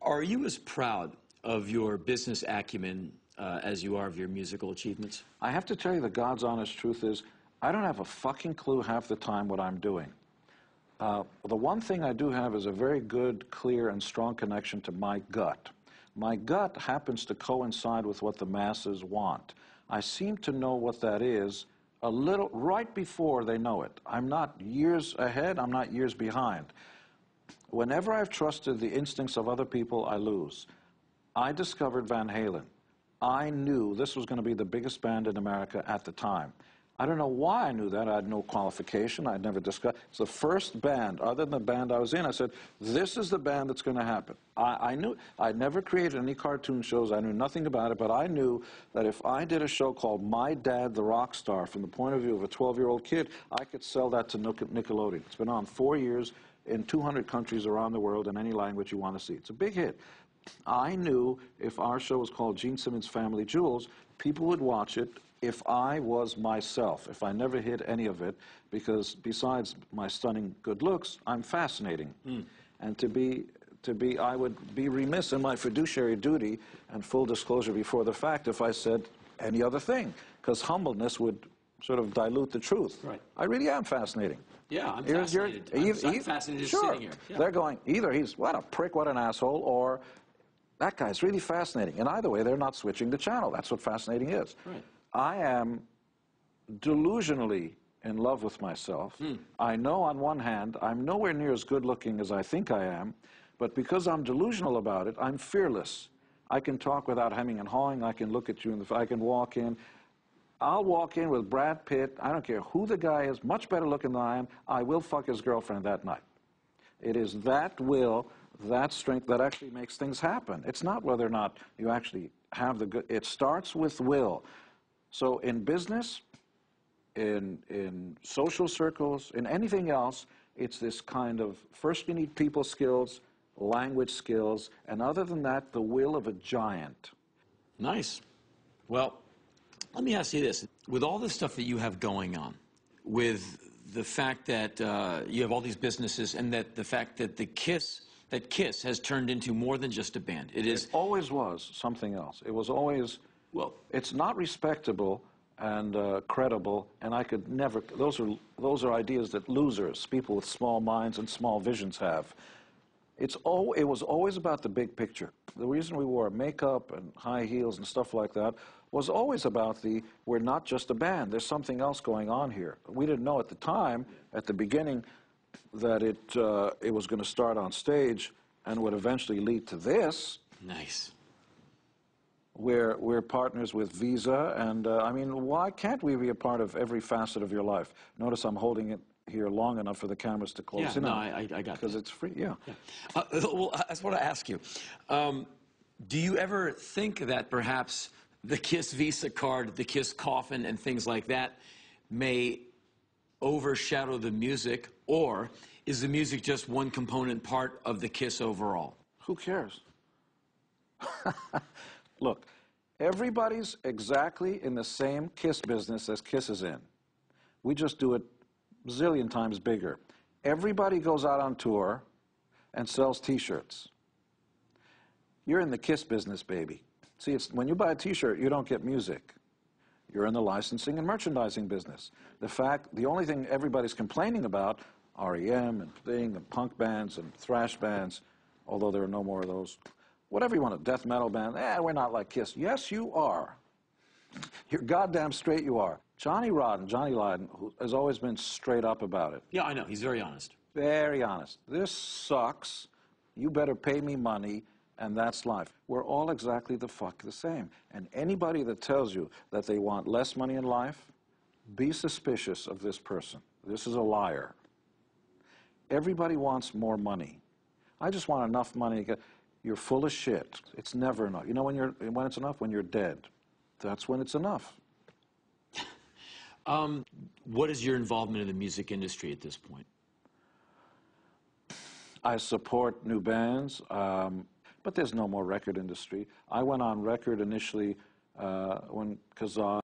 Are you as proud of your business acumen as you are of your musical achievements? I have to tell you, the God's honest truth is, I don't have a fucking clue half the time what I'm doing. The one thing I do have is a very good, clear, and strong connection to my gut. My gut happens to coincide with what the masses want. I seem to know what that is a little right before they know it. I'm not years ahead, I'm not years behind. Whenever I've trusted the instincts of other people, I lose. I discovered Van Halen. I knew this was going to be the biggest band in America at the time. I don't know why I knew that. I had no qualification. I'd never discussed. It's the first band, other than the band I was in. I said, this is the band that's going to happen. I knew. I'd never created any cartoon shows. I knew nothing about it, but I knew that if I did a show called My Dad, the Rock Star, from the point of view of a 12-year-old kid, I could sell that to Nickelodeon. It's been on 4 years in 200 countries around the world in any language you want to see. It's a big hit. I knew if our show was called Gene Simmons' Family Jewels, people would watch it if I was myself, if I never hid any of it, because besides my stunning good looks, I'm fascinating. And I would be remiss in my fiduciary duty and full disclosure before the fact if I said any other thing, because humbleness would sort of dilute the truth. Right. I really am fascinating. Yeah, I'm fascinated. I'm fascinated just sitting here. Yeah. They're going, either he's, what a prick, what an asshole, or that guy's really fascinating. And either way, they're not switching the channel. That's what fascinating is. Right. I am delusionally in love with myself. I know on one hand, I'm nowhere near as good looking as I think I am, but because I'm delusional about it, I'm fearless. I can talk without hemming and hawing. I can look at you, I can walk in. I'll walk in with Brad Pitt. I don't care who the guy is, much better looking than I am. I will fuck his girlfriend that night. It is that will, that strength that actually makes things happen. It's not whether or not you actually have the good. It starts with will. So in business, in social circles, in anything else, it's this kind of, first you need people skills, language skills, and other than that, the will of a giant. Nice. Well, let me ask you this. With all the stuff that you have going on, with the fact that you have all these businesses, and that the fact that Kiss has turned into more than just a band. It always was something else. It was always, well, it's not respectable and credible, and I could never, those are ideas that losers, people with small minds and small visions have. It was always about the big picture. The reason we wore makeup and high heels and stuff like that was always about we're not just a band, there's something else going on here. We didn't know at the time, at the beginning, that it was going to start on stage and would eventually lead to this. Nice. We're partners with Visa, and I mean, why can't we be a part of every facet of your life? Notice I'm holding it here long enough for the cameras to close in on. I got it. Because it's free, yeah. Well, I just want to ask you, do you ever think that perhaps the Kiss Visa card, the Kiss coffin, and things like that may overshadow the music, or is the music just one component part of the Kiss overall? Who cares? Look, everybody's exactly in the same Kiss business as Kiss is in. We just do it a zillion times bigger. Everybody goes out on tour and sells T-shirts. You're in the Kiss business, baby. See, when you buy a T-shirt, you don't get music. You're in the licensing and merchandising business. The only thing everybody's complaining about, REM and Thing and punk bands and thrash bands, although there are no more of those, whatever you want, a death metal band, we're not like Kiss. Yes, you are. You're goddamn straight you are. Johnny Lydon, who has always been straight up about it. Yeah, I know. He's very honest. Very honest. This sucks. You better pay me money, and that's life. We're all exactly the fuck the same. And anybody that tells you that they want less money in life, be suspicious of this person. This is a liar. Everybody wants more money. I just want enough money to get... You're full of shit. It's never enough. You know when it's enough? When you're dead. That's when it's enough. What is your involvement in the music industry at this point? I support new bands, but there's no more record industry. I went on record initially when Kazaa